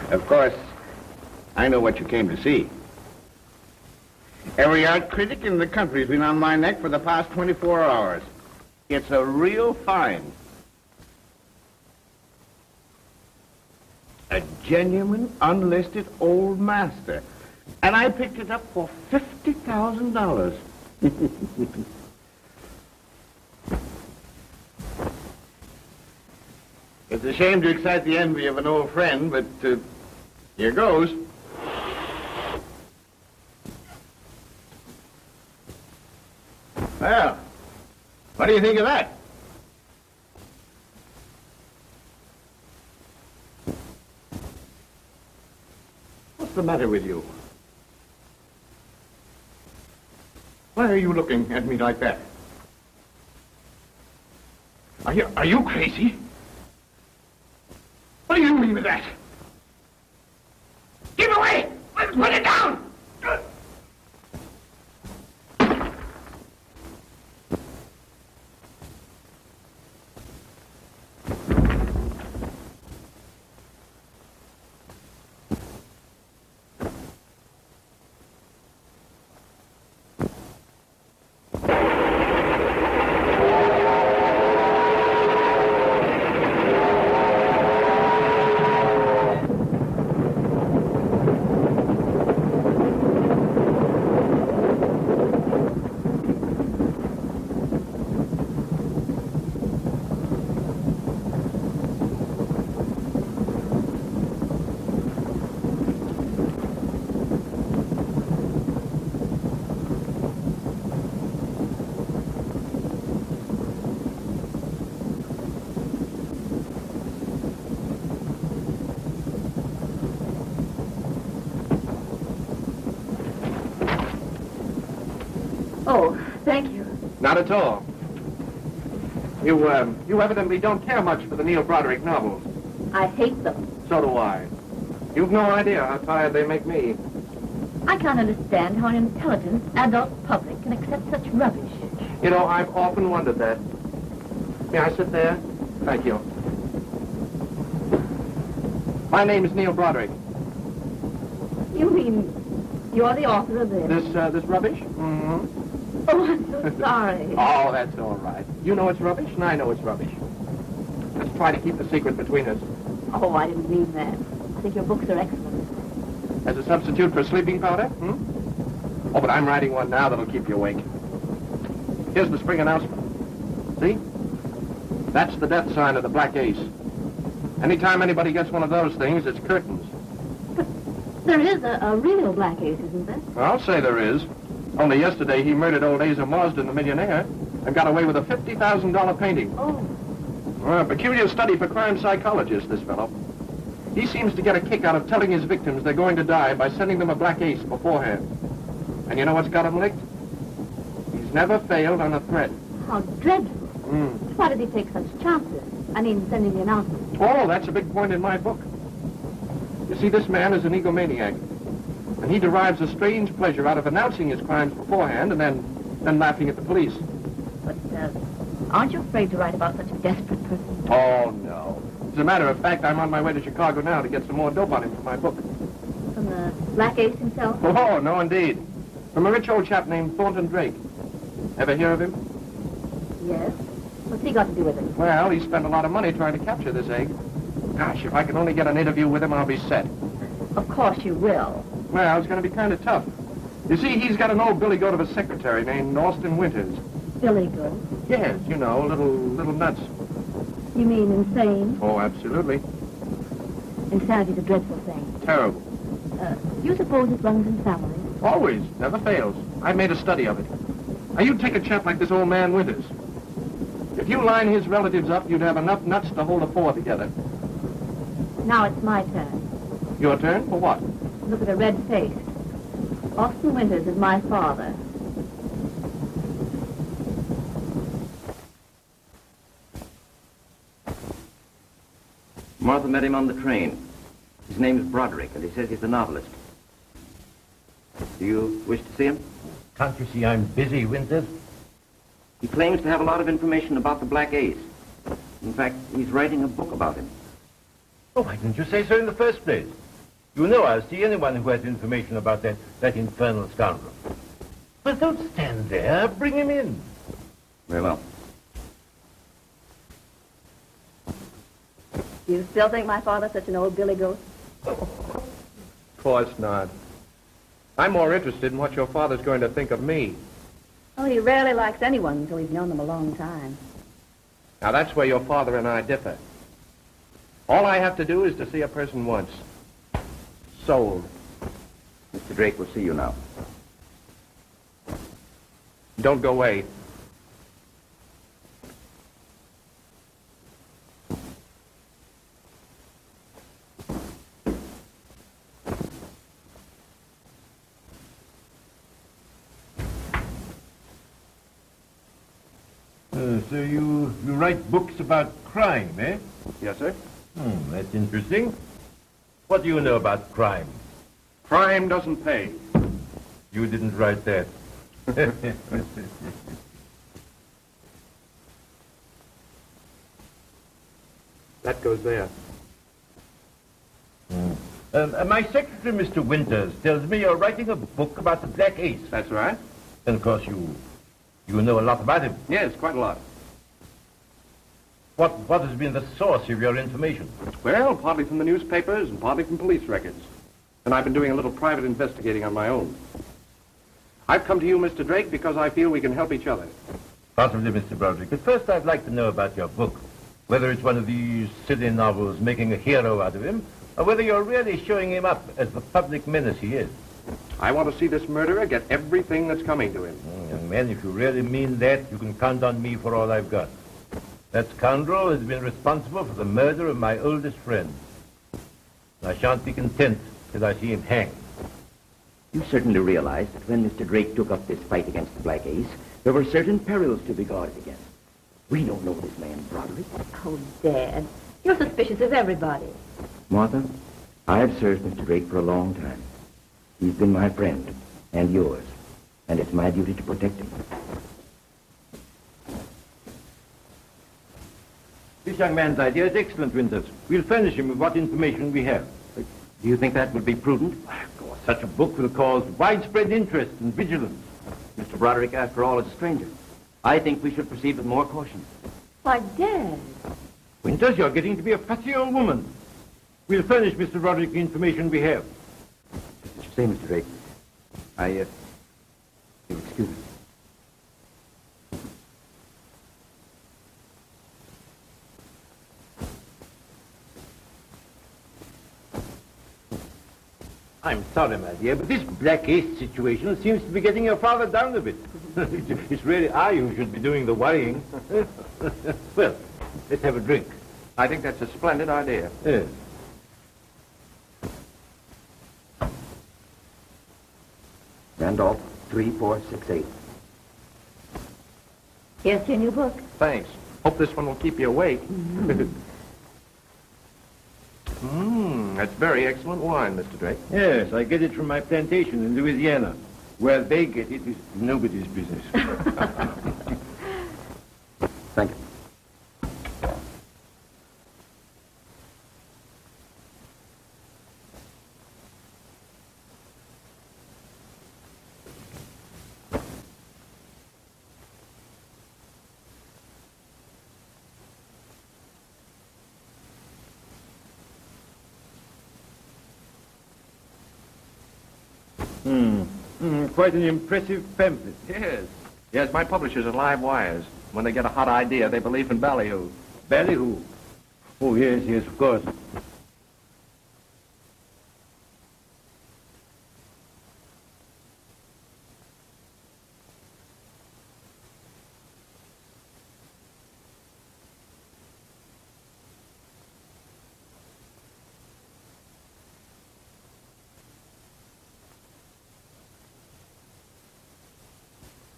Of course, I know what you came to see. Every art critic in the country's been on my neck for the past 24 hours. It's a real find. A genuine, unlisted old master. And I picked it up for $50,000. It's a shame to excite the envy of an old friend, but here goes. Well, what do you think of that? What's the matter with you? Why are you looking at me like that? Are you crazy? What do you mean with that? Give it away! Put it down! Oh, thank you. Not at all. You evidently don't care much for the Neil Broderick novels. I hate them. So do I. You've no idea how tired they make me. I can't understand how an intelligent adult public can accept such rubbish. You know, I've often wondered that. May I sit there? Thank you. My name is Neil Broderick. You mean you're the author of this? This rubbish? Mm-hmm. Oh, I'm so sorry. Oh, that's all right. You know it's rubbish, and I know it's rubbish. Let's try to keep the secret between us. Oh, I didn't mean that. I think your books are excellent. As a substitute for sleeping powder? Hmm? Oh, but I'm writing one now that'll keep you awake. Here's the spring announcement. See? That's the death sign of the Black Ace. Anytime anybody gets one of those things, it's curtains. But there is a real Black Ace, isn't there? I'll say there is. Only yesterday he murdered old Asa Marsden, the millionaire, and got away with a $50,000 painting. Oh. Well, a peculiar study for crime psychologists, this fellow. He seems to get a kick out of telling his victims they're going to die by sending them a black ace beforehand. And you know what's got him licked? He's never failed on a threat. How dreadful. Why did he take such chances? I mean, sending the announcement. Oh, that's a big point in my book. You see, this man is an egomaniac. And he derives a strange pleasure out of announcing his crimes beforehand and then laughing at the police. But, aren't you afraid to write about such a desperate person? Oh, no. As a matter of fact, I'm on my way to Chicago now to get some more dope on him for my book. From the Black Ace himself? Oh, no, indeed. From a rich old chap named Thornton Drake. Ever hear of him? Yes. What's he got to do with it? Well, he spent a lot of money trying to capture this egg. Gosh, if I can only get an interview with him, I'll be set. Of course you will. Well, it's going to be kind of tough. You see, he's got an old billy goat of a secretary named Austin Winters. Billy goat? Yes, you know, little nuts. You mean insane? Oh, absolutely. Insanity's a dreadful thing. Terrible. You suppose it runs in families? Always. Never fails. I made a study of it. Now, you take a chap like this old man Winters. If you line his relatives up, you'd have enough nuts to hold a four together. Now it's my turn. Your turn? For what? Look at a red face. Austin Winters is my father. Martha met him on the train. His name is Broderick, and he says he's a novelist. Do you wish to see him? Can't you see I'm busy, Winters? He claims to have a lot of information about the Black Ace. In fact, he's writing a book about him. Oh, why didn't you say so in the first place? You know I'll see anyone who has information about that infernal scoundrel. But don't stand there. Bring him in. Very well. Do you still think my father's such an old billy goat? Of course not. I'm more interested in what your father's going to think of me. Oh, he rarely likes anyone until he's known them a long time. Now, that's where your father and I differ. All I have to do is to see a person once. Sold. Mr. Drake will see you now. Don't go away. So you write books about crime, eh? Yes, sir? That's interesting. What do you know about crime? Crime doesn't pay. You didn't write that. That goes there. My secretary, Mr. Winters, tells me you're writing a book about the Black Ace. That's right. And of course you know a lot about him. Yes, quite a lot. What has been the source of your information? Well, partly from the newspapers and partly from police records. And I've been doing a little private investigating on my own. I've come to you, Mr. Drake, because I feel we can help each other. Possibly, Mr. Broderick. But first I'd like to know about your book. Whether it's one of these silly novels making a hero out of him, or whether you're really showing him up as the public menace he is. I want to see this murderer get everything that's coming to him. Young man, if you really mean that, you can count on me for all I've got. That scoundrel has been responsible for the murder of my oldest friend. I shan't be content till I see him hanged. You certainly realize that when Mr. Drake took up this fight against the Black Ace, there were certain perils to be guarded against. We don't know this man, Broderick. Oh, Dad, you're suspicious of everybody. Martha, I've served Mr. Drake for a long time. He's been my friend, and yours, and it's my duty to protect him. This young man's idea is excellent, Winters. We'll furnish him with what information we have. Do you think that would be prudent? Of course, such a book will cause widespread interest and vigilance. Mr. Broderick, after all, is a stranger. I think we should proceed with more caution. Why, Dad. Winters, you're getting to be a fussy old woman. We'll furnish Mr. Broderick the information we have. Just as you say, Mr. Drake. You'll excuse me. I'm sorry, my dear, but this Black Ace situation seems to be getting your father down a bit. It's really I who should be doing the worrying. Well, let's have a drink. I think that's a splendid idea. Yes. Randolph, 3468. Here's your new book. Thanks. Hope this one will keep you awake. That's very excellent wine, Mr. Drake. Yes, I get it from my plantation in Louisiana. Where they get it is nobody's business. Thank you. Quite an impressive pamphlet. Yes. Yes, my publishers are live wires. When they get a hot idea, they believe in ballyhoo. Ballyhoo. Oh, yes, of course.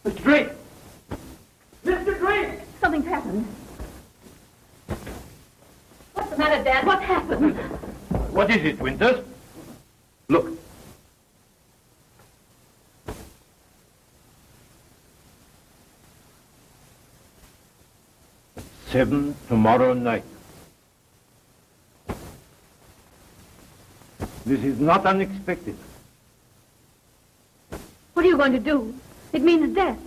Mr. Drake! Mr. Drake! Something's happened. What's the matter, Dad? What's happened? What is it, Winters? Look. Tomorrow night. This is not unexpected. What are you going to do? It means death.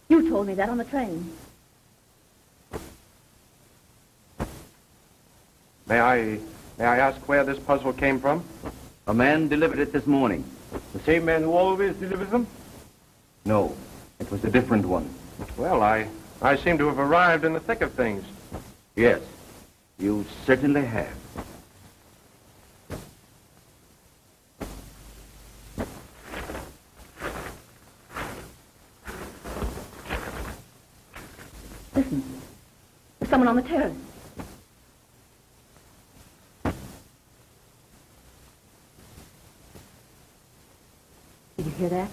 You told me that on the train. May I ask where this puzzle came from? A man delivered it this morning. The same man who always delivers them? No, it was a different one. Well, I seem to have arrived in the thick of things. Yes, you certainly have. Listen. There's someone on the terrace. Did you hear that?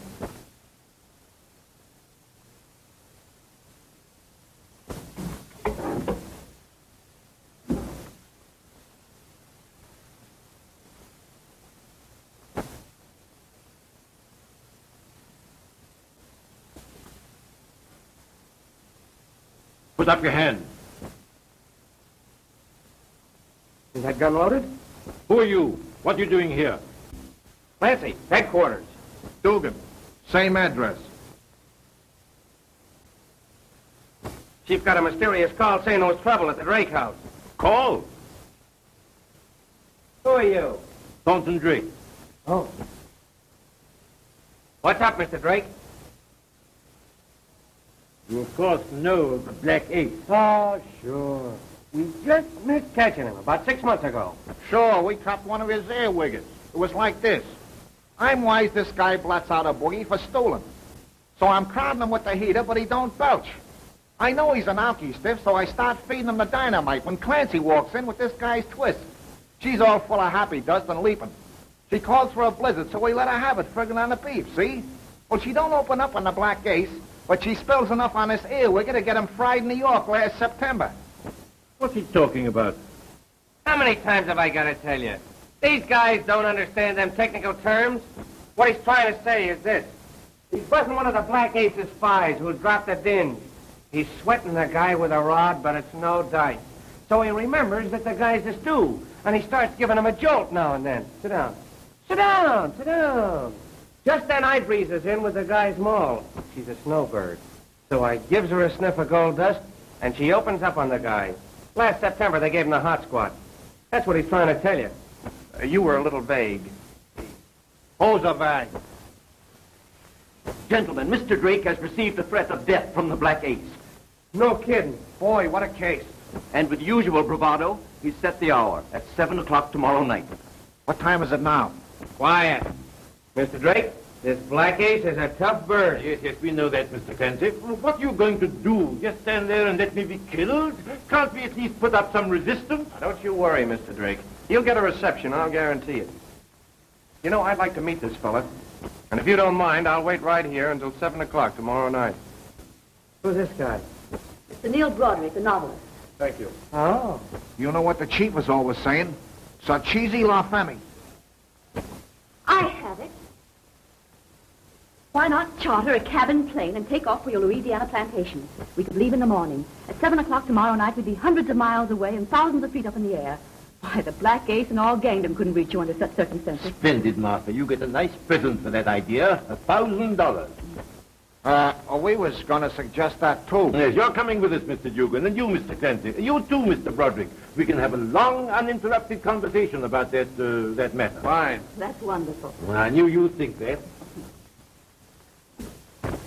Put up your hand. Is that gun loaded? Who are you? What are you doing here? Clancy, headquarters. Dugan, same address. Chief got a mysterious call saying there was trouble at the Drake house. Call. Who are you? Thornton Drake. Oh. What's up, Mr. Drake? You, of course, know the Black Ace. Oh, sure. We just missed catching him about 6 months ago. Sure, we copped one of his earwiggers. It was like this. I'm wise this guy blots out a boogie for stealing. So I'm crowding him with the heater, but he don't belch. I know he's an alky stiff, so I start feeding him the dynamite when Clancy walks in with this guy's twist. She's all full of happy dust and leaping. She calls for a blizzard, so we let her have it friggin' on the beef, see? Well, she don't open up on the Black Ace, but she spills enough on this earwigger to get him fried in New York last September. What's he talking about? How many times have I got to tell you? These guys don't understand them technical terms. What he's trying to say is this. He's busting one of the Black Ace's spies who dropped the dinge. He's sweating the guy with a rod, but it's no dice. So he remembers that the guy's a stew, and he starts giving him a jolt now and then. Sit down. Sit down, sit down. Just then I breezes in with the guy's maul. She's a snowbird. So I gives her a sniff of gold dust, and she opens up on the guy. Last September, they gave him the hot squat. That's what he's trying to tell you. You were a little vague. Who's a bag? Gentlemen, Mr. Drake has received a threat of death from the Black Ace. No kidding. Boy, what a case. And with usual bravado, he's set the hour at 7 o'clock tomorrow night. What time is it now? Quiet. Mr. Drake, this Black Ace is a tough bird. Yes, we know that, Mr. Clancy. What are you going to do? Just stand there and let me be killed? Can't we at least put up some resistance? Don't you worry, Mr. Drake. You'll get a reception, I'll guarantee it. You know, I'd like to meet this fella. And if you don't mind, I'll wait right here until 7 o'clock tomorrow night. Who's this guy? Mr. Neil Broderick, the novelist. Thank you. Oh. You know what the chief was always saying? Sarchisi la femme. I have it. Why not charter a cabin plane and take off for your Louisiana plantation? We could leave in the morning. At 7 o'clock tomorrow night, we'd be hundreds of miles away and thousands of feet up in the air. Why, the Black Ace and all gangdom couldn't reach you under such circumstances. Splendid, Martha. You get a nice present for that idea. $1,000. We was gonna suggest that too. Yes, you're coming with us, Mr. Dugan, and you, Mr. Clancy. You too, Mr. Broderick. We can have a long, uninterrupted conversation about that matter. Fine. That's wonderful. I knew you'd think that.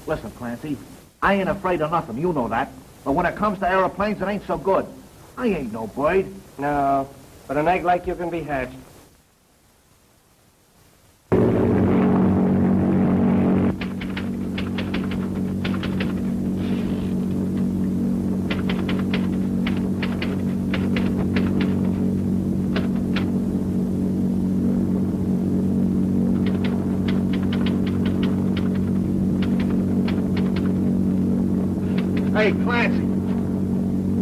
Listen, Clancy, I ain't afraid of nothing, you know that. But when it comes to aeroplanes, it ain't so good. I ain't no bird. No, but an egg like you can be hatched. Hey, Clancy,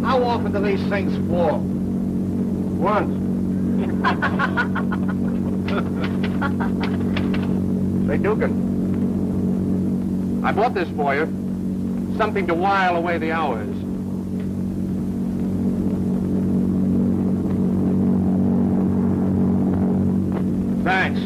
how often do these things fall? Once. Say, Dugan, I bought this for you. Something to while away the hours. Thanks.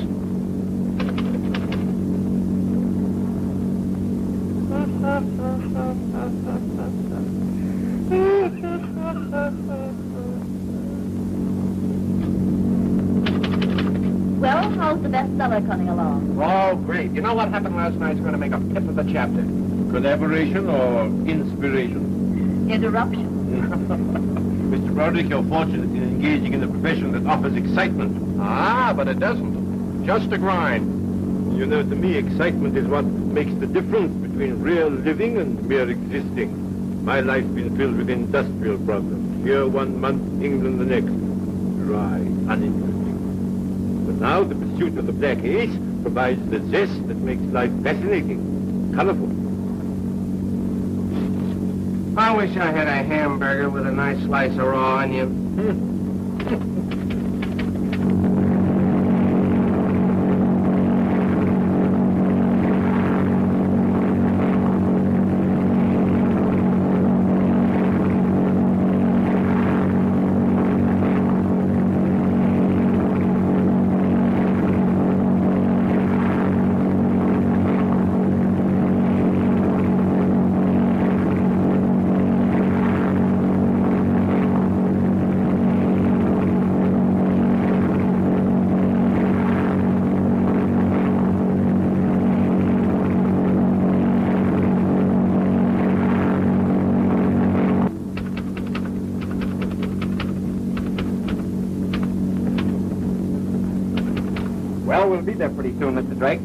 Well, how's the bestseller coming along? Oh, great. You know what happened last night's going to make a pip of the chapter. Collaboration or inspiration? Interruption. Mr. Broderick, you're fortunate in engaging in a profession that offers excitement. Ah, but it doesn't. Just a grind. You know, to me, excitement is what makes the difference between real living and mere existing. My life's been filled with industrial problems. Here 1 month, England the next. Dry, uninteresting. But now the pursuit of the black ace provides the zest that makes life fascinating, colorful. I wish I had a hamburger with a nice slice of raw onion. Well, we'll be there pretty soon, Mr. Drake.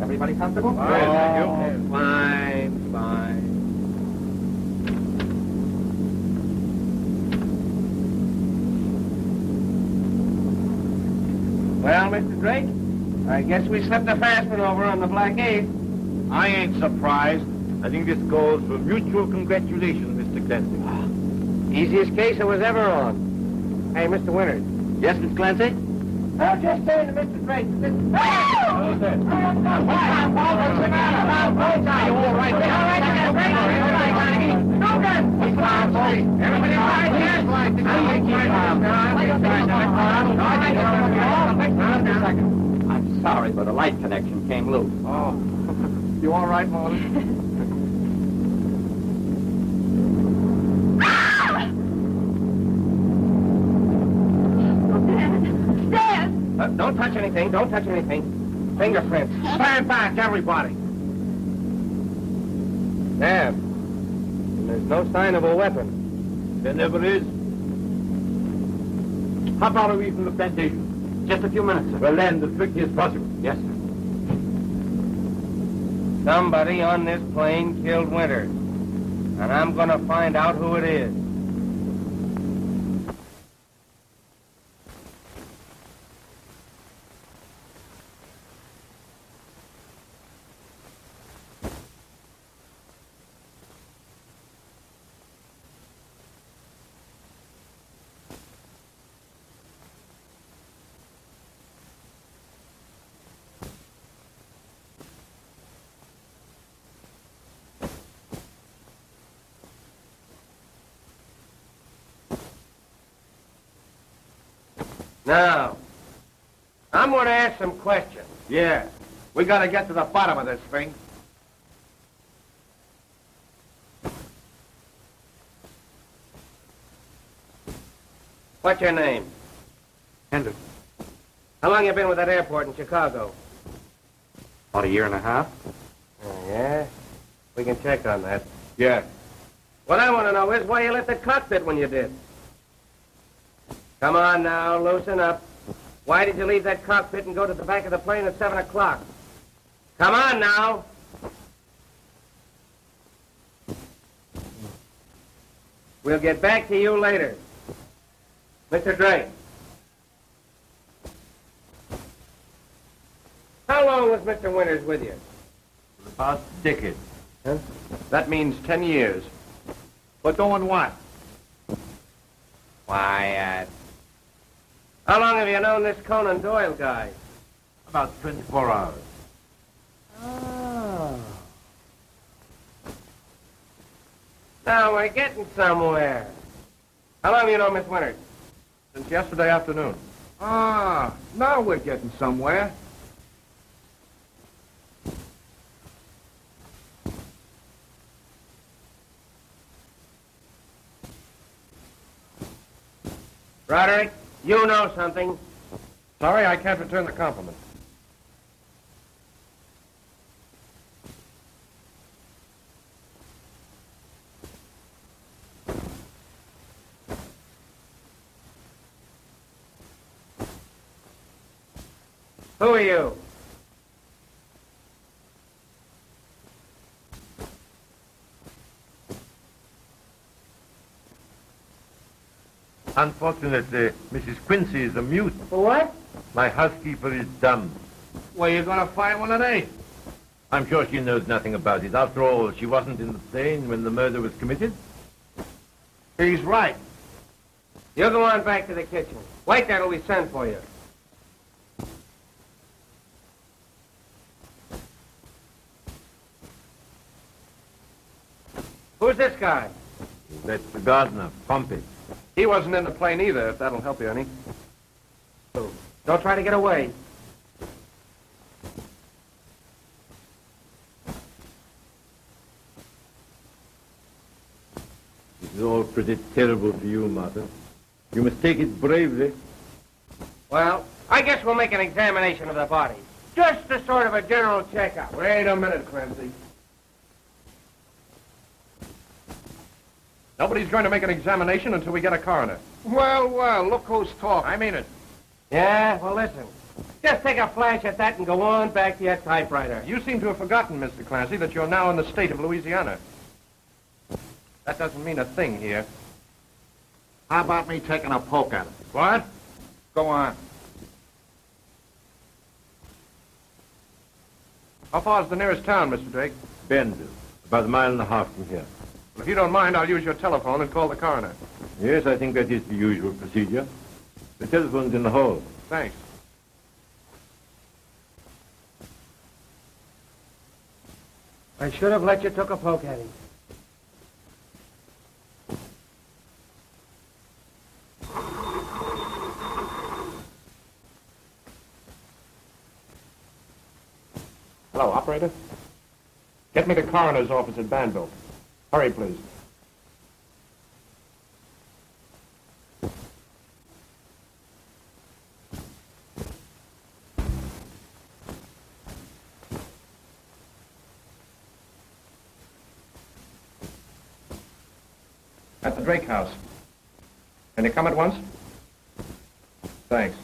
Everybody comfortable? Fine, fine. Well, Mr. Drake, I guess we slipped a fast one over on the Black Ace. I ain't surprised. I think this calls for mutual congratulations, Mr. Clancy. Easiest case I was ever on. Hey, Mr. Winters. Yes, Miss Clancy? I'm just saying to Mr. Drake. I'm sorry, but a light connection came loose. Oh, you all right, Molly? Don't touch anything. Don't touch anything. Fingerprints. Stand back, everybody. Dad, there's no sign of a weapon. There never is. How far are we from the plantation? Just a few minutes, sir. Well, land as quickly as possible. Yes, sir. Somebody on this plane killed Winters. And I'm going to find out who it is. Now, I'm going to ask some questions. Yeah. We got to get to the bottom of this thing. What's your name? Henderson. How long you been with that airport in Chicago? About a year and a half. Oh, yeah? We can check on that. Yeah. What I want to know is why you left the cockpit when you did. Come on now, loosen up. Why did you leave that cockpit and go to the back of the plane at 7 o'clock? Come on now. We'll get back to you later. Mr. Drake. How long was Mr. Winters with you? About a decade. Huh? That means 10 years. But doing what? Why, how long have you known this Conan Doyle guy? About 24 hours. Oh. Now we're getting somewhere. How long have you known Miss Winters? Since yesterday afternoon. Ah, now we're getting somewhere. Broderick, you know something. Sorry, I can't return the compliment. Who are you? Unfortunately, Mrs. Quincy is a mute. For what? My housekeeper is dumb. Well, you're going to find one today. I'm sure she knows nothing about it. After all, she wasn't in the plane when the murder was committed. He's right. You go on back to the kitchen. Wait there till we send for you. Who's this guy? That's the gardener, Pompey. He wasn't in the plane either, if that'll help you any. Don't try to get away. This is all pretty terrible for you, Martha. You must take it bravely. Well, I guess we'll make an examination of the body. Just a sort of a general checkup. Wait a minute, Clancy. Nobody's going to make an examination until we get a coroner. Well, well, look who's talking. I mean it. Yeah, well, listen. Just take a flash at that and go on back to your typewriter. You seem to have forgotten, Mr. Clancy, that you're now in the state of Louisiana. That doesn't mean a thing here. How about me taking a poke at it? What? Go on. How far is the nearest town, Mr. Drake? Benville, about a mile and a half from here. If you don't mind, I'll use your telephone and call the coroner. Yes, I think that is the usual procedure. The telephone's in the hall. Thanks. I should have let you took a poke at him. Hello, operator. Get me the coroner's office at Banville. Hurry, please. At the Drake house. Can you come at once? Thanks.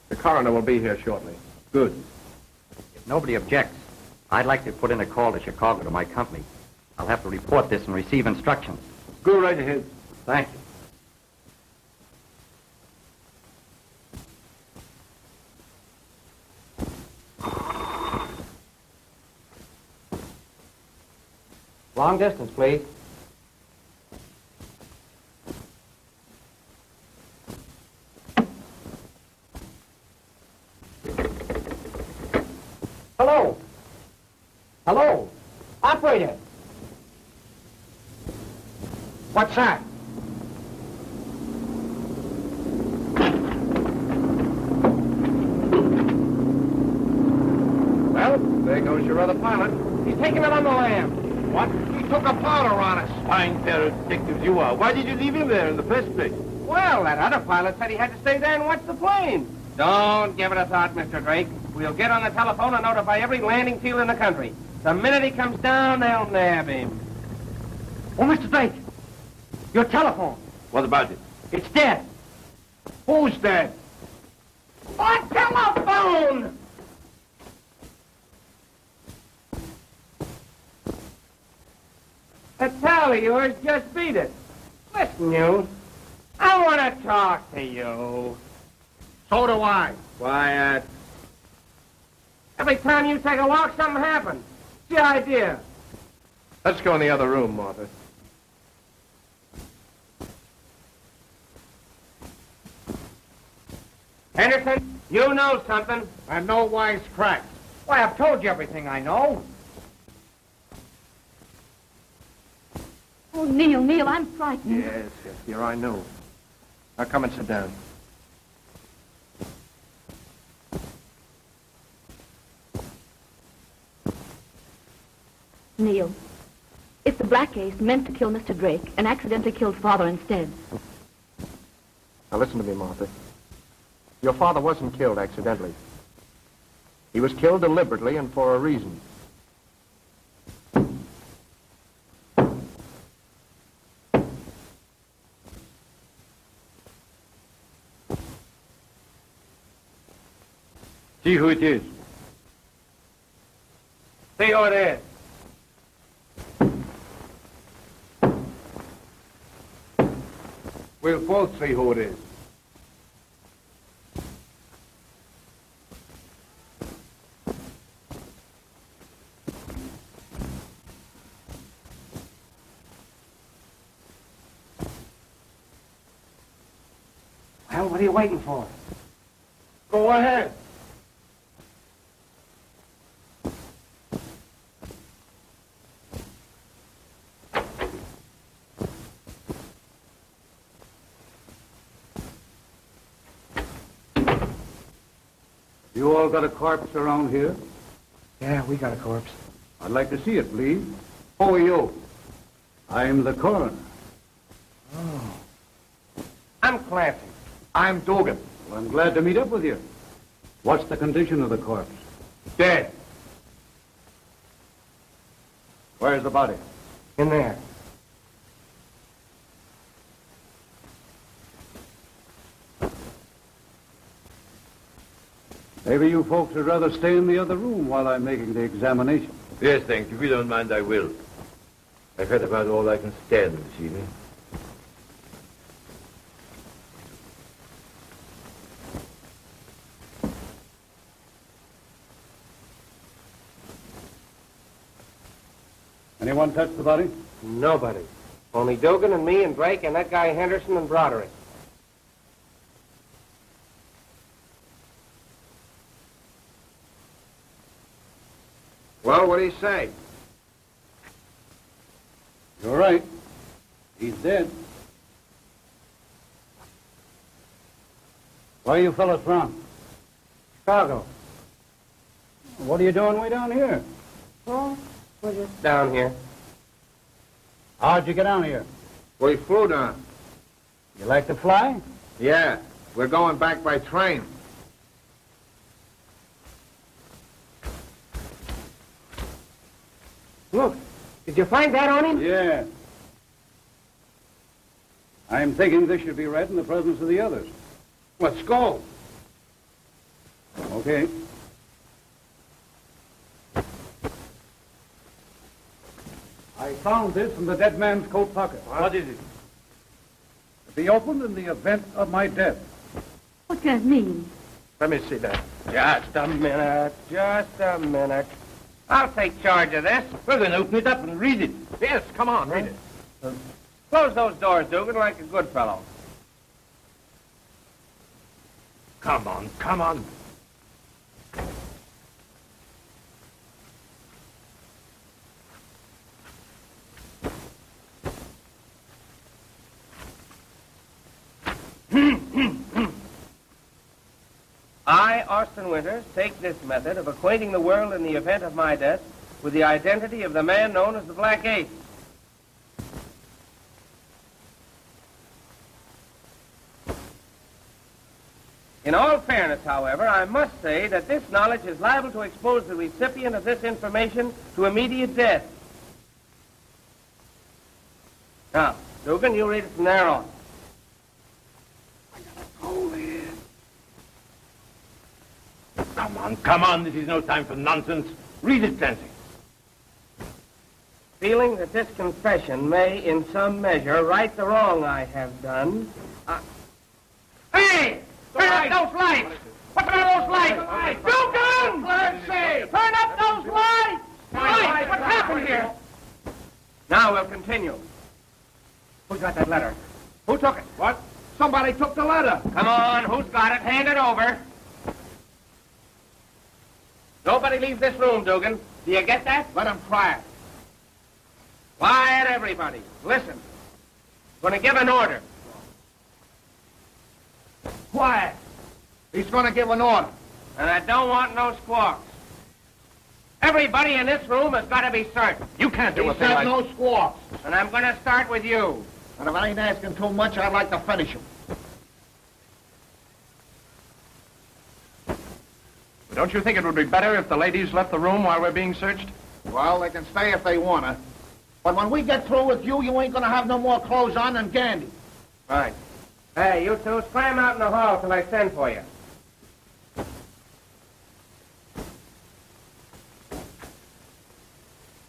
The coroner will be here shortly. Good. If nobody objects, I'd like to put in a call to Chicago to my company. I'll have to report this and receive instructions. Go right ahead. Thank you. Long distance, please. Hello? Hello? Operator? What's that? Well, there goes your other pilot. He's taking it on the lam. What? He took a powder on us. Fine pair of detectives you are. Why did you leave him there in the first place? Well, that other pilot said he had to stay there and watch the plane. Don't give it a thought, Mr. Drake. We'll get on the telephone and notify every landing field in the country. The minute he comes down, they'll nab him. Oh, Mr. Drake, your telephone. What about it? It's dead. Who's dead? The telephone! That pal of yours just beat it. Listen, you. I want to talk to you. So do I. Quiet. Every time you take a walk, something happens. What's the idea? Let's go in the other room, Martha. Henderson, You know something. And no wise cracks. Why, I've told you everything I know. Oh, Neil, I'm frightened. Yes, dear, I know. Now come and sit down. Neil, if the Black Ace meant to kill Mr. Drake and accidentally killed Father instead, Now listen to me, Martha. Your father wasn't killed accidentally. He was killed deliberately and for a reason. See who it is. See who it is. We'll both see who it is. Well, what are you waiting for? Go ahead. You all got a corpse around here? Yeah, we got a corpse. I'd like to see it, please. Who are you? I'm the coroner. I'm Clancy. I'm Dugan. Well, I'm glad to meet up with you. What's the condition of the corpse? Dead. Where's the body? In there. Maybe you folks would rather stay in the other room while I'm making the examination. Yes, thanks. If you don't mind, I will. I've had about all I can stand this evening. Anyone touch the body? Nobody. Only Dugan and me and Drake and that guy Henderson and Broderick. Well, what do you say? You're right. He's dead. Where are you fellas from? Chicago. What are you doing way down here? Oh, we're just down here. How'd you get down here? We flew down. You like to fly? Yeah, we're going back by train. Look, did you find that on him? Yeah. I'm thinking this should be read in the presence of the others. Let's go. Okay. I found this in the dead man's coat pocket. What is it? To be opened in the event of my death. what can it mean? Let me see that. Just a minute. Just a minute. I'll take charge of this. We're going to open it up and read it. Yes, come on, read it. Close those doors, Dugan, like a good fellow. Come on, come on. I, Austin Winters, take this method of acquainting the world in the event of my death with the identity of the man known as the Black Ace. In all fairness, however, I must say that this knowledge is liable to expose the recipient of this information to immediate death. Now, Dugan, you read it from there on. Come on, this is no time for nonsense. Read it, Clancy. Feeling that this confession may, in some measure, right the wrong I have done, Hey! Turn up those lights! What are those lights? Dugan! Clancy! Turn up those lights! Lights! What's happened here? Now we'll continue. Who's got that letter? Who took it? What? Somebody took the letter. Come on, who's got it? Hand it over. Nobody leaves this room, Dugan. Do you get that? Let him try it. Quiet, everybody. Listen. I'm going to give an order. Quiet. He's going to give an order. And I don't want no squawks. Everybody in this room has got to be searched. You can't do He a thing said like... no squawks. And I'm going to start with you. And if I ain't asking too much, I'd like to finish him. Don't you think it would be better if the ladies left the room while we're being searched? Well, they can stay if they want to. But when we get through with you, you ain't going to have no more clothes on than Gandy. Right. Hey, you two, scram out in the hall till I send for you.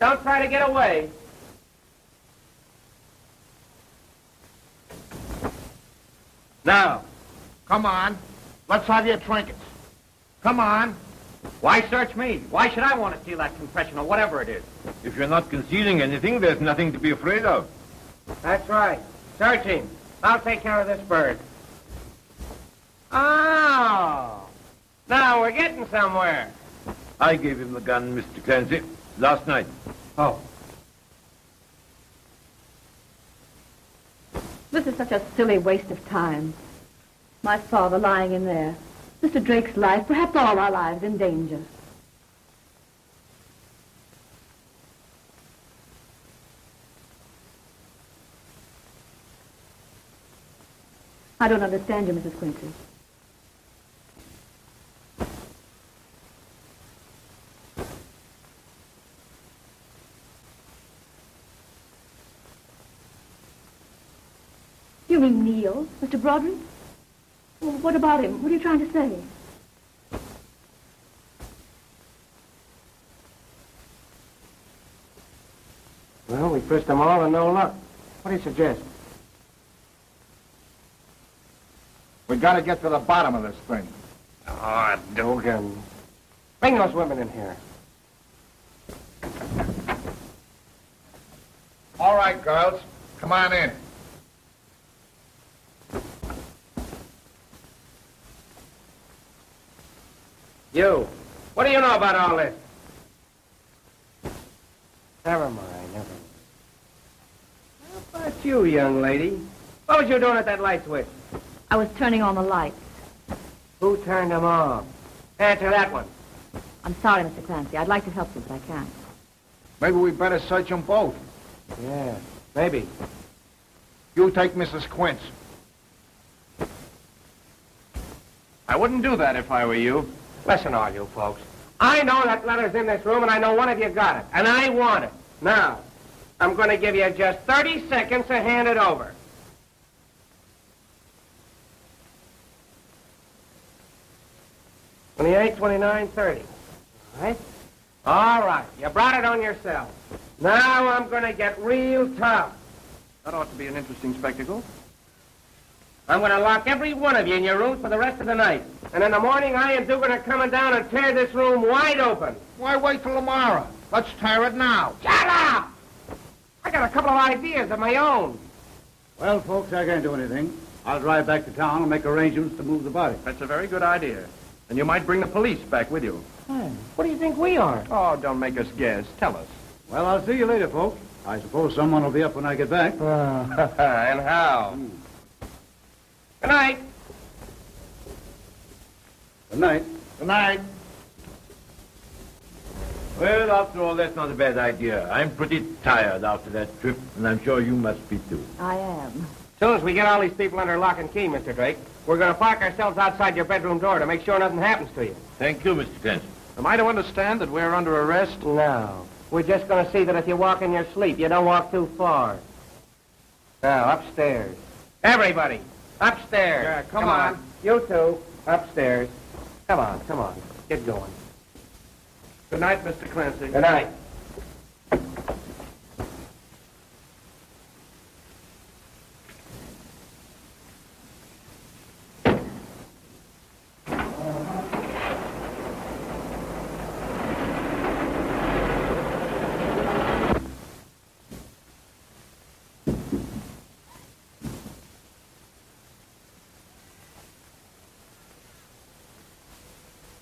Don't try to get away. Now. Come on. Let's have your trinkets. Come on. Why search me? Why should I want to steal that confession or whatever it is? If you're not concealing anything, there's nothing to be afraid of. That's right. Search him. I'll take care of this bird. Oh. Now we're getting somewhere. I gave him the gun, Mr. Clancy, last night. Oh. This is such a silly waste of time. My father lying in there. Mr. Drake's life, perhaps all our lives, in danger. I don't understand you, Mrs. Quincy. You mean Neil, Mr. Broderick? Well, what about him? What are you trying to say? Well, we frisked them all and no luck. What do you suggest? We got to get to the bottom of this thing. Oh, Dugan. Bring those women in here. All right, girls. Come on in. You, what do you know about all this? Never mind, never mind. How about you, young lady? What was you doing at that light switch? I was turning on the lights. Who turned them off? Answer that one. I'm sorry, Mr. Clancy. I'd like to help you, but I can't. Maybe we better search them both. Yeah, maybe. You take Mrs. Quince. I wouldn't do that if I were you. Listen, all you folks. I know that letter's in this room, and I know one of you got it, and I want it. Now, I'm going to give you just 30 seconds to hand it over. 28, 29, 30. All right? All right. You brought it on yourself. Now I'm going to get real tough. That ought to be an interesting spectacle. I'm going to lock every one of you in your rooms for the rest of the night. And in the morning, I and Dugan are coming down and tear this room wide open. Why wait till tomorrow? Let's tear it now. Shut up! I got a couple of ideas of my own. Well, folks, I can't do anything. I'll drive back to town and make arrangements to move the body. That's a very good idea. And you might bring the police back with you. What do you think we are? Oh, don't make us guess. Tell us. Well, I'll see you later, folks. I suppose someone will be up when I get back. And how? Good night. Good night. Good night. Well, after all, that's not a bad idea. I'm pretty tired after that trip, and I'm sure you must be too. I am. As soon as we get all these people under lock and key, Mr. Drake, we're going to park ourselves outside your bedroom door to make sure nothing happens to you. Thank you, Mr. Clancy. Am I to understand that we're under arrest? No. We're just going to see that if you walk in your sleep, you don't walk too far. Now, upstairs. Everybody, upstairs. Yeah, come on. You two, upstairs. Come on. Get going. Good night, Mr. Clancy. Good night.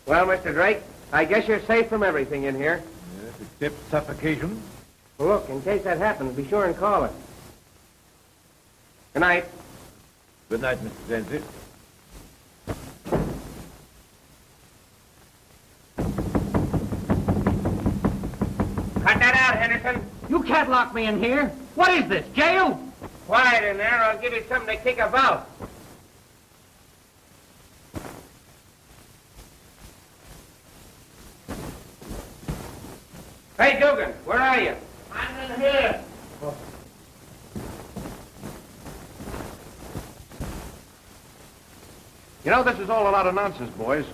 Well, Mr. Drake, I guess you're safe from everything in here. Yes, except suffocation. Well, look, in case that happens, be sure and call us. Good night. Good night, Mr. Clancy. Cut that out, Henderson. You can't lock me in here. What is this, jail? Quiet in there, or I'll give you something to kick about. Hey, Dugan, where are you? I'm in here. You know, this is all a lot of nonsense, boys.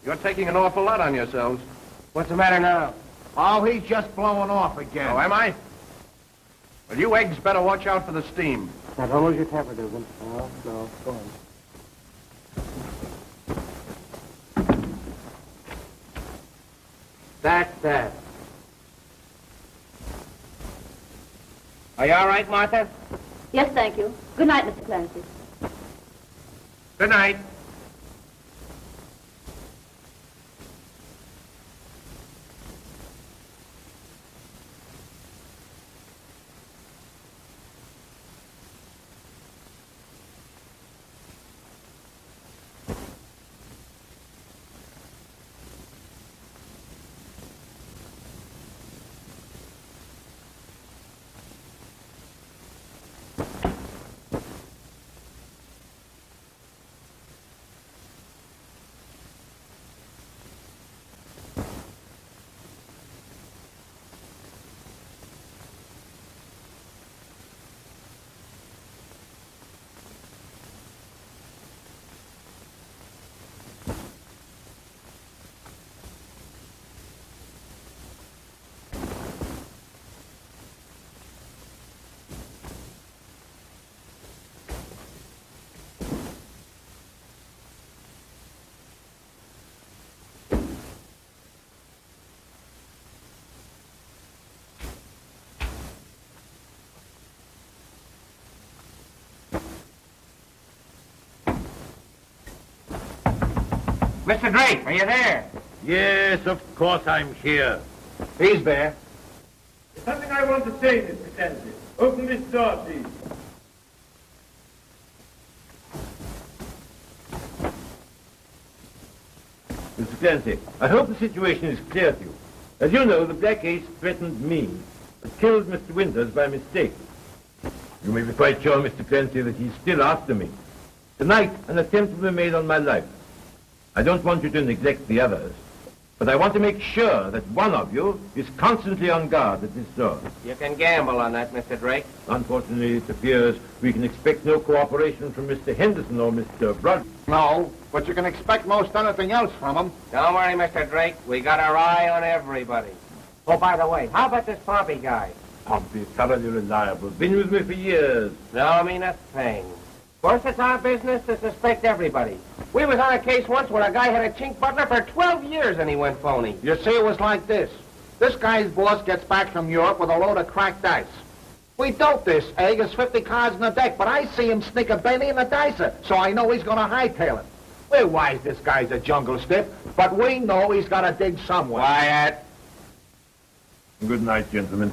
You're taking an awful lot on yourselves. What's the matter now? Oh, he's just blowing off again. Oh, am I? Well, you eggs better watch out for the steam. Now, don't lose your temper, Dugan. No, go on. That's that. Are you all right, Martha? Yes, thank you. Good night, Mr. Clancy. Good night. Mr. Drake, are you there? Yes, of course I'm here. He's there. There's something I want to say, Mr. Clancy. Open this door, please. Mr. Clancy, I hope the situation is clear to you. As you know, the Black Ace threatened me, but killed Mr. Winters by mistake. You may be quite sure, Mr. Clancy, that he's still after me. Tonight, an attempt will be made on my life. I don't want you to neglect the others, but I want to make sure that one of you is constantly on guard at this door. You can gamble on that, Mr. Drake. Unfortunately, it appears we can expect no cooperation from Mr. Henderson or Mr. Broderick. No, but you can expect most anything else from him. Don't worry, Mr. Drake. We got our eye on everybody. Oh, by the way, how about this Pompey guy? Pompey, thoroughly reliable. Been with me for years. No, mean a thing. Of course, it's our business to suspect everybody. We was on a case once where a guy had a chink butler for 12 years and he went phony. You see, it was like this. This guy's boss gets back from Europe with a load of cracked dice. We dope this egg as 50 cards in the deck, but I see him sneak a Benny in the dicer, so I know he's going to hightail it. We're wise this guy's a jungle stiff, but we know he's got to dig somewhere. Quiet. Good night, gentlemen.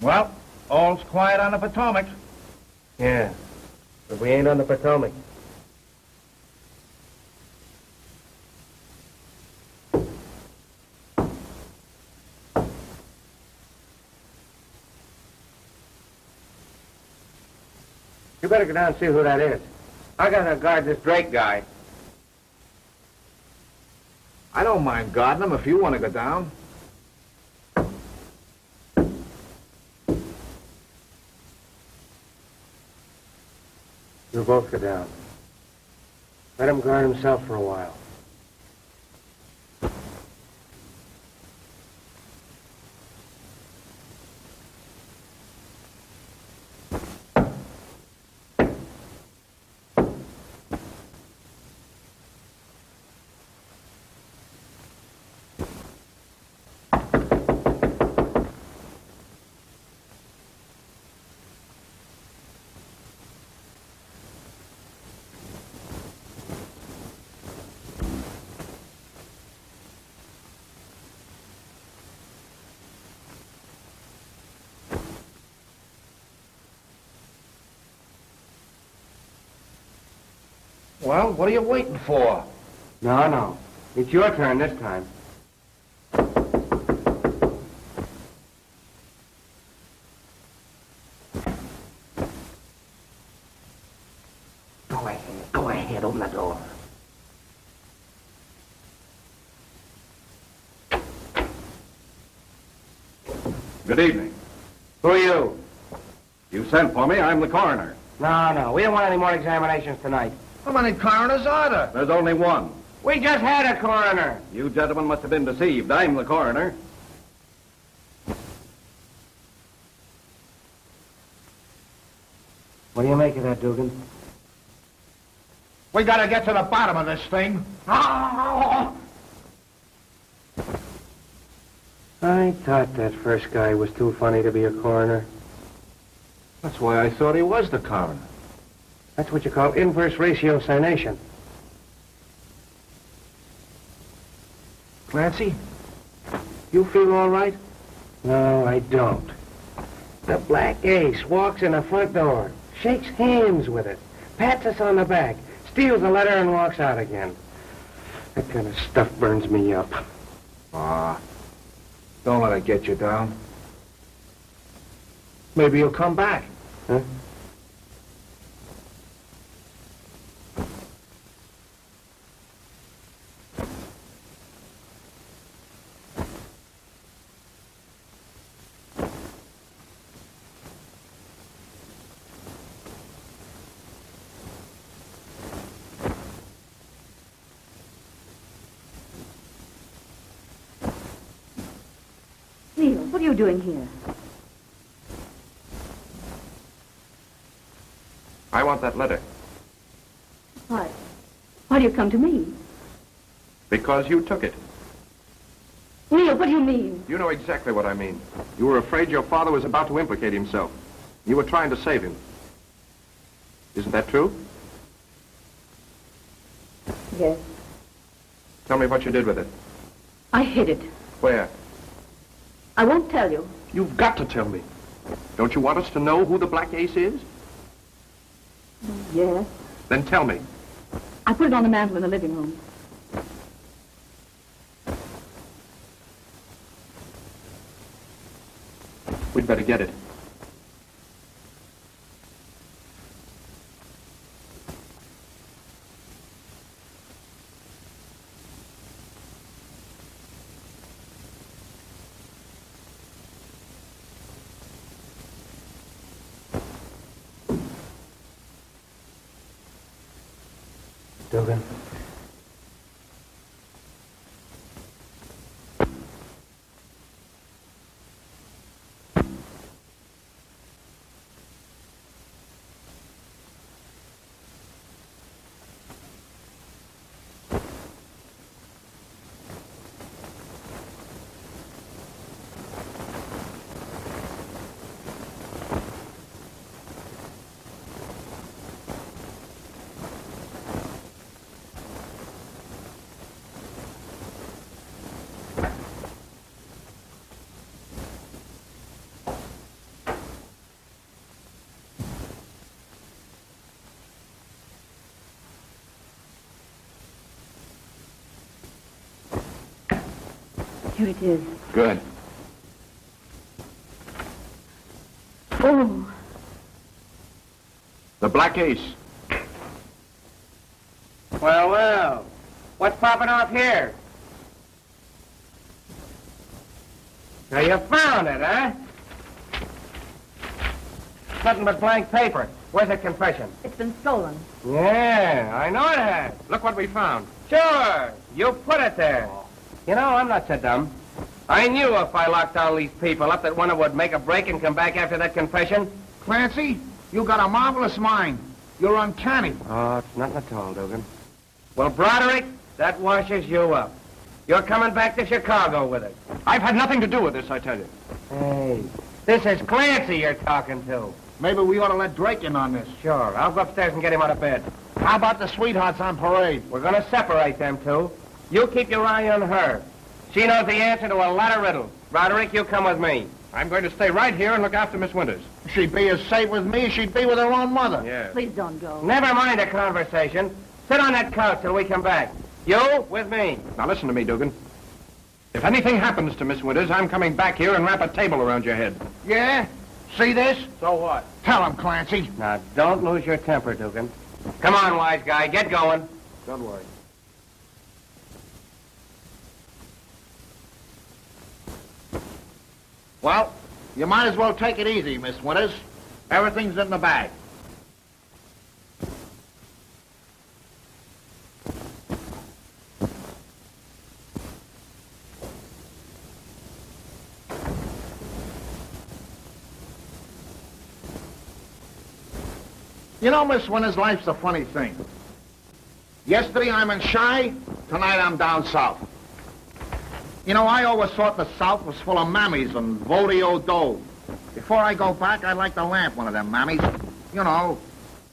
Well, all's quiet on the Potomac. Yeah, but we ain't on the Potomac. better go down and see who that is. I gotta guard this Drake guy. I don't mind guarding him if you want to go down. You both go down. Let him guard himself for a while. Well, what are you waiting for? No. It's your turn this time. Go ahead, open the door. Good evening. Who are you? You sent for me. I'm the coroner. No. We don't want any more examinations tonight. How many coroners are there? There's only one. We just had a coroner. You gentlemen must have been deceived. I'm the coroner. What do you make of that, Dugan? We gotta get to the bottom of this thing. I thought that first guy was too funny to be a coroner. That's why I thought he was the coroner. That's what you call inverse ratiocination. Clancy, you feel all right? No, I don't. The Black Ace walks in the front door, shakes hands with it, pats us on the back, steals the letter and walks out again. That kind of stuff burns me up. Don't let it get you down. Maybe you'll come back. Huh? Neil, what are you doing here? I want that letter. Why? Why do you come to me? Because you took it. Neil, what do you mean? You know exactly what I mean. You were afraid your father was about to implicate himself. You were trying to save him. Isn't that true? Yes. Tell me what you did with it. I hid it. Where? I won't tell you. You've got to tell me. Don't you want us to know who the Black Ace is? Yes. Then tell me. I put it on the mantel in the living room. We'd better get it. Dugan. Here it is. Good. Oh. The Black Ace. Well, well. What's popping off here? Now, you found it, huh? Nothing but blank paper. Where's the confession? It's been stolen. Yeah, I know it has. Look what we found. Sure, you put it there. You know, I'm not so dumb. I knew if I locked all these people up that one would make a break and come back after that confession. Clancy, you got a marvelous mind. You're uncanny. Oh, it's nothing at all, Dugan. Well, Broderick, that washes you up. You're coming back to Chicago with us. I've had nothing to do with this, I tell you. Hey, this is Clancy you're talking to. Maybe we ought to let Drake in on this. Sure, I'll go upstairs and get him out of bed. How about the sweethearts on parade? We're going to separate them two. You keep your eye on her. She knows the answer to a lot of riddles. Broderick, you come with me. I'm going to stay right here and look after Miss Winters. She'd be as safe with me as she'd be with her own mother. Yeah. Please don't go. Never mind the conversation. Sit on that couch till we come back. You with me. Now listen to me, Dugan. If anything happens to Miss Winters, I'm coming back here and wrap a table around your head. Yeah? See this? So what? Tell him, Clancy. Now, don't lose your temper, Dugan. Come on, wise guy, get going. Don't worry. Well, you might as well take it easy, Miss Winters. Everything's in the bag. You know, Miss Winters, life's a funny thing. Yesterday I'm in Chi, tonight I'm down south. You know, I always thought the South was full of mammies and vodeo dough. Before I go back, I'd like to lamp one of them mammies. You know,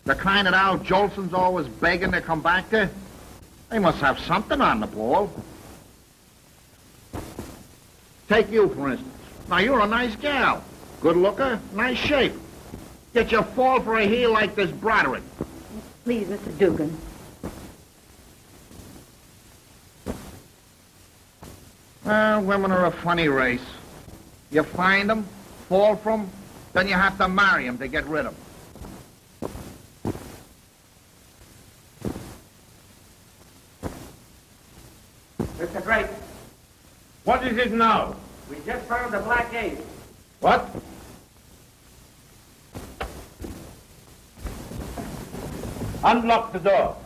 the kind that Al Jolson's always begging to come back to. They must have something on the ball. Take you, for instance. Now, you're a nice gal. Good looker, nice shape. Yet you fall for a heel like this Broderick. Please, Mr. Dugan. Well, women are a funny race. You find them, fall for them, then you have to marry them to get rid of them. Mr. Drake, What is it now? we just found the Black Ace. What? Unlock the door.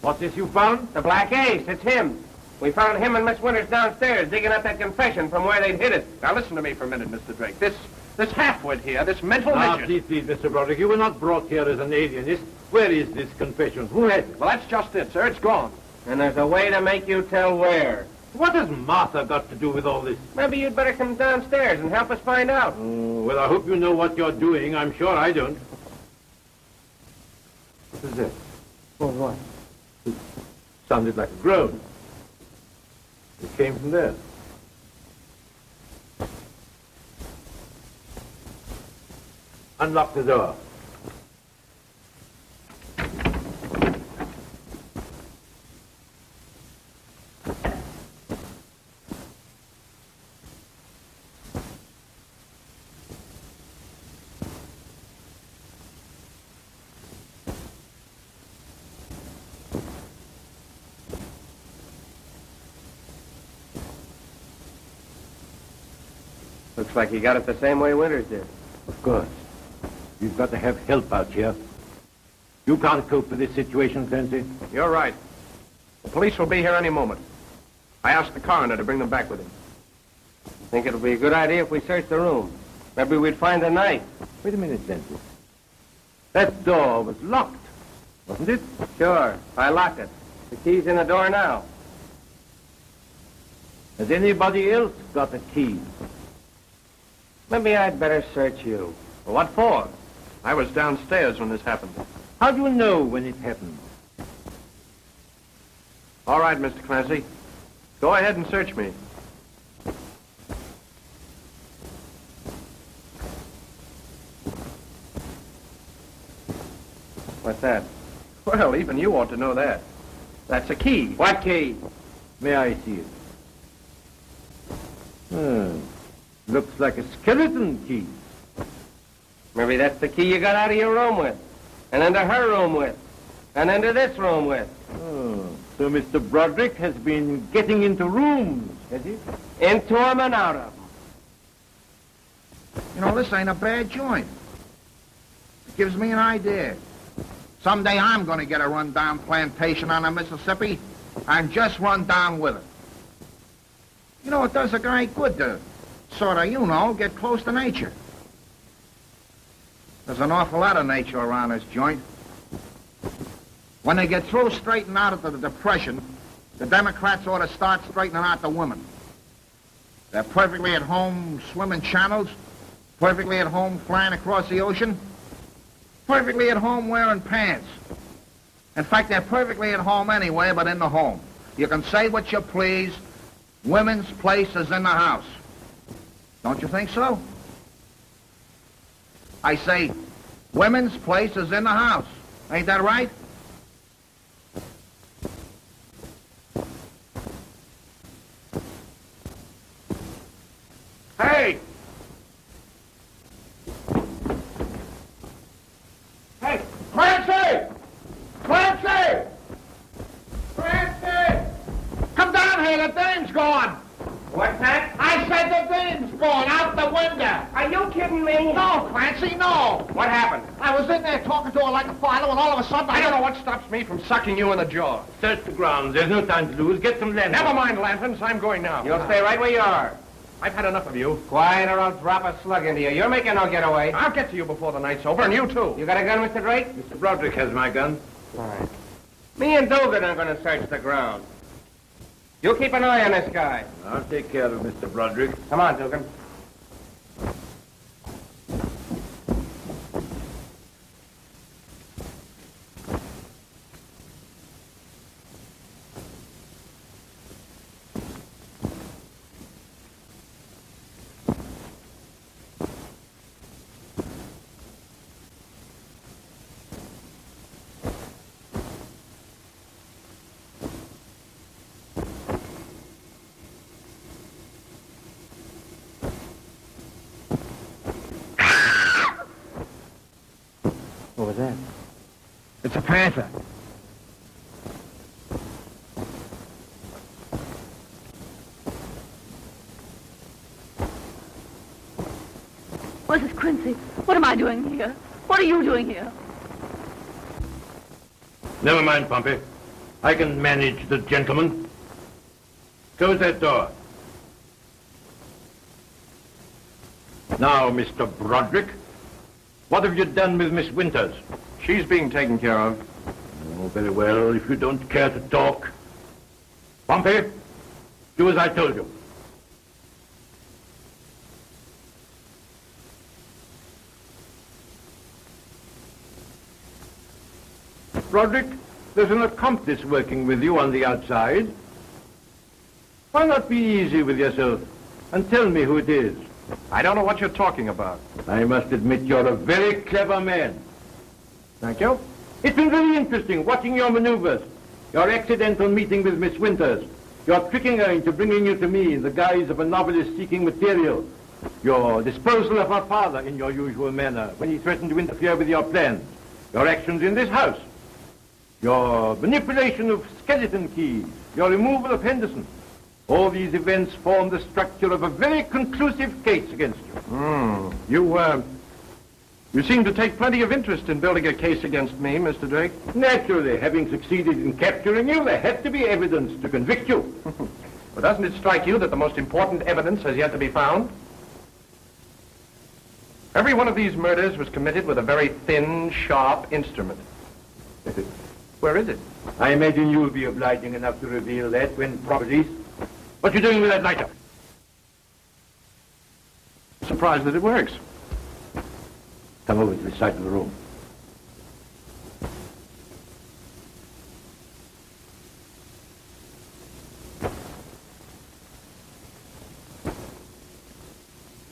What's this you found? The Black Ace, it's him. We found him and Miss Winters downstairs digging up that confession from where they'd hid it. Now listen to me for a minute, Mr. Drake. This halfwit here, this mental Now, midget. please, Mr. Broderick, you were not brought here as an alienist. Where is this confession? Who has it? Well, that's just it, sir. It's gone. And there's a way to make you tell where. What has Martha got to do with all this? Maybe you'd better come downstairs and help us find out. Oh, well, I hope you know what you're doing. I'm sure I don't. What is that? Oh, what? It sounded like a groan. It came from there. Unlock the door. Looks like he got it the same way Winters did. Of course. You've got to have help out here. You can't cope with this situation, Clancy. You're right. The police will be here any moment. I asked the coroner to bring them back with him. Think it'll be a good idea if we search the room. Maybe we'd find a knife. Wait a minute, Clancy. That door was locked, wasn't it? Sure, I locked it. The key's in the door now. Has anybody else got a key? Maybe I'd better search you. Well, what for? I was downstairs when this happened. How do you know when it happened? All right, Mr. Clancy. Go ahead and search me. What's that? Well, even you ought to know that. That's a key. What key? May I see it? Looks like a skeleton key. Maybe that's the key you got out of your room with, and into her room with, and into this room with. Oh, so Mr. Broderick has been getting into rooms, has he? Into them and out of them. You know, this ain't a bad joint. It gives me an idea. Someday I'm going to get a rundown plantation on the Mississippi and just run down with it. You know, it does a guy good to sort of, you know, get close to nature. There's an awful lot of nature around this joint. When they get through straightening out of the Depression, the Democrats ought to start straightening out the women. They're perfectly at home swimming channels, perfectly at home flying across the ocean, perfectly at home wearing pants. In fact, they're perfectly at home anywhere but in the home. You can say what you please. Women's place is in the house. Don't you think so? I say, women's place is in the house. Ain't that right? Hey! Hey! Clancy! Clancy! Clancy! Come down here, the dame's gone. What's that? I said the dame's gone, out the window. Are you kidding me? No, Clancy, no. What happened? I was in there talking to her like a father, and all of a sudden I don't know what stops me from sucking you in the jaw. Search the grounds. There's no time to lose. Get some lanterns. Never mind lanterns. I'm going now. You'll stay right where you are. I've had enough of you. Quiet or I'll drop a slug into you. You're making no getaway. I'll get to you before the night's over, and you too. You got a gun, Mr. Drake? Mr. Broderick has my gun. Fine. Me and Dugan are going to search the ground. You keep an eye on this guy. I'll take care of Mr. Broderick. Come on, Dugan. What was that? It's a panther. What's this, Quincy? What am I doing here? What are you doing here? Never mind, Pompey. I can manage the gentleman. Close that door. Now, Mr. Broderick, what have you done with Miss Winters? She's being taken care of. Oh, very well, if you don't care to talk. Pompey, do as I told you. Broderick, there's an accomplice working with you on the outside. Why not be easy with yourself and tell me who it is? I don't know what you're talking about. I must admit you're a very clever man. Thank you. It's been very interesting watching your maneuvers, your accidental meeting with Miss Winters, your tricking her into bringing you to me in the guise of a novelist seeking material, your disposal of her father in your usual manner when he threatened to interfere with your plans, your actions in this house, your manipulation of skeleton keys, your removal of Henderson. All these events form the structure of a very conclusive case against you. You seem to take plenty of interest in building a case against me, Mr. Drake. Naturally, having succeeded in capturing you, there had to be evidence to convict you. But doesn't it strike you that the most important evidence has yet to be found? Every one of these murders was committed with a very thin, sharp instrument. Where is it? I imagine you'll be obliging enough to reveal that when properties. What you doing with that lighter? Surprised that it works. Come over to the side of the room.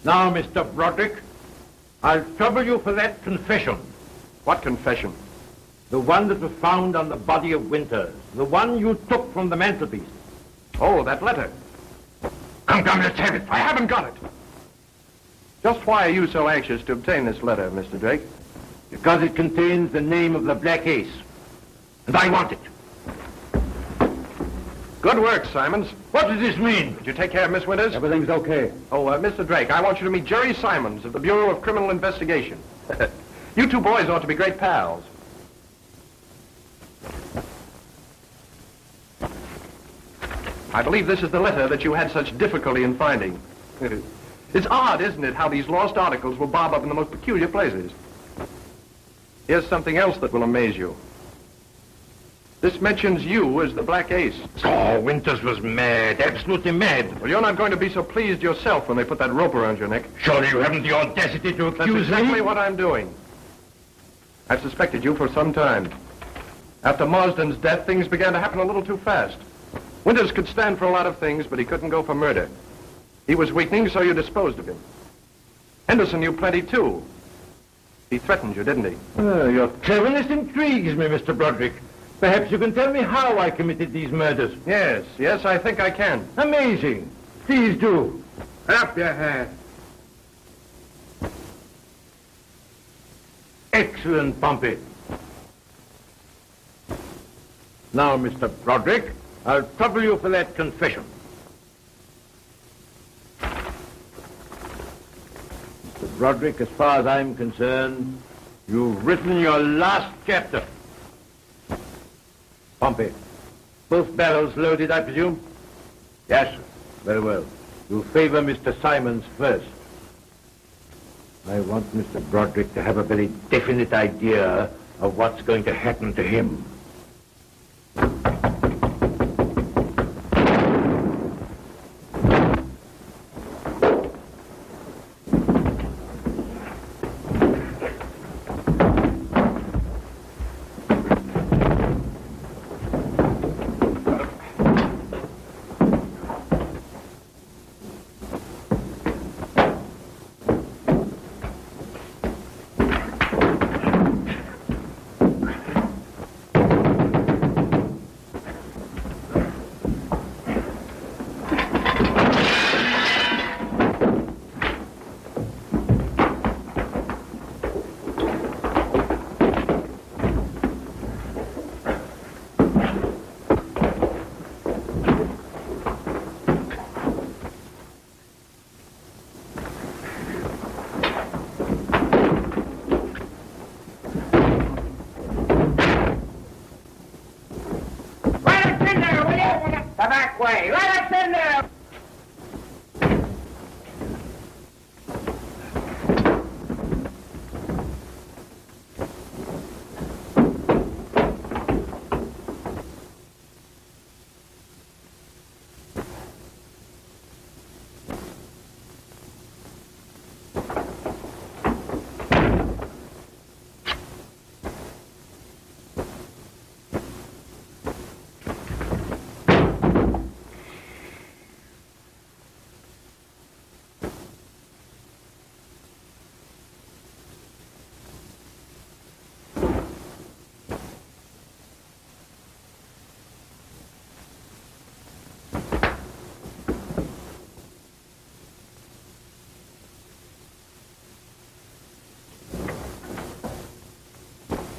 Now, Mr. Broderick, I'll trouble you for that confession. What confession? The one that was found on the body of Winters. The one you took from the mantelpiece. Oh, that letter. Come, let's have it. I haven't got it. Just why are you so anxious to obtain this letter, Mr. Drake? Because it contains the name of the Black Ace. And I want it. Good work, Simons. What does this mean? Did you take care of Miss Winters? Everything's okay. Oh, Mr. Drake, I want you to meet Jerry Simons of the Bureau of Criminal Investigation. You two boys ought to be great pals. I believe this is the letter that you had such difficulty in finding. It's odd, isn't it, how these lost articles will bob up in the most peculiar places. Here's something else that will amaze you. This mentions you as the Black Ace. Oh, Winters was mad, absolutely mad. Well, you're not going to be so pleased yourself when they put that rope around your neck. Surely you haven't the audacity to That's accuse exactly me? what I'm doing. I've suspected you for some time. After Marsden's death, things began to happen a little too fast. Winters could stand for a lot of things, but he couldn't go for murder. He was weakening, so you disposed of him. Henderson knew plenty, too. He threatened you, didn't he? Your cleverness intrigues me, Mr. Broderick. Perhaps you can tell me how I committed these murders. Yes, I think I can. Amazing. Please do. Up your hat. Excellent, Pompey. Now, Mr. Broderick, I'll trouble you for that confession. Mr. Broderick, as far as I'm concerned, you've written your last chapter. Pompey, both barrels loaded, I presume? Yes, sir. Very well. You'll favor Mr. Simons first. I want Mr. Broderick to have a very definite idea of what's going to happen to him. Way. Let us in there!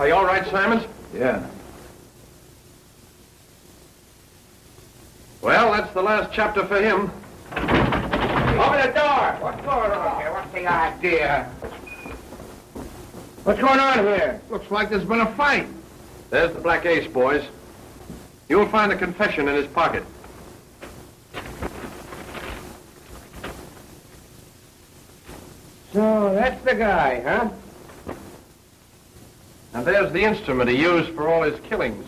Are you all right, Simons? Yeah. Well, that's the last chapter for him. Open the door! What's going on here? What's the idea? What's going on here? Looks like there's been a fight. There's the Black Ace, boys. You'll find the confession in his pocket. So, that's the guy, huh? And there's the instrument he used for all his killings.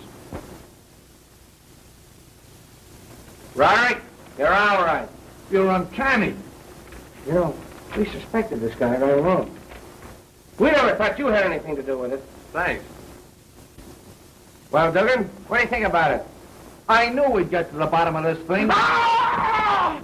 Broderick, you're all right. You're uncanny. You know, we suspected this guy all along. We never thought you had anything to do with it. Thanks. Well, Duggan, what do you think about it? I knew we'd get to the bottom of this thing. Ah!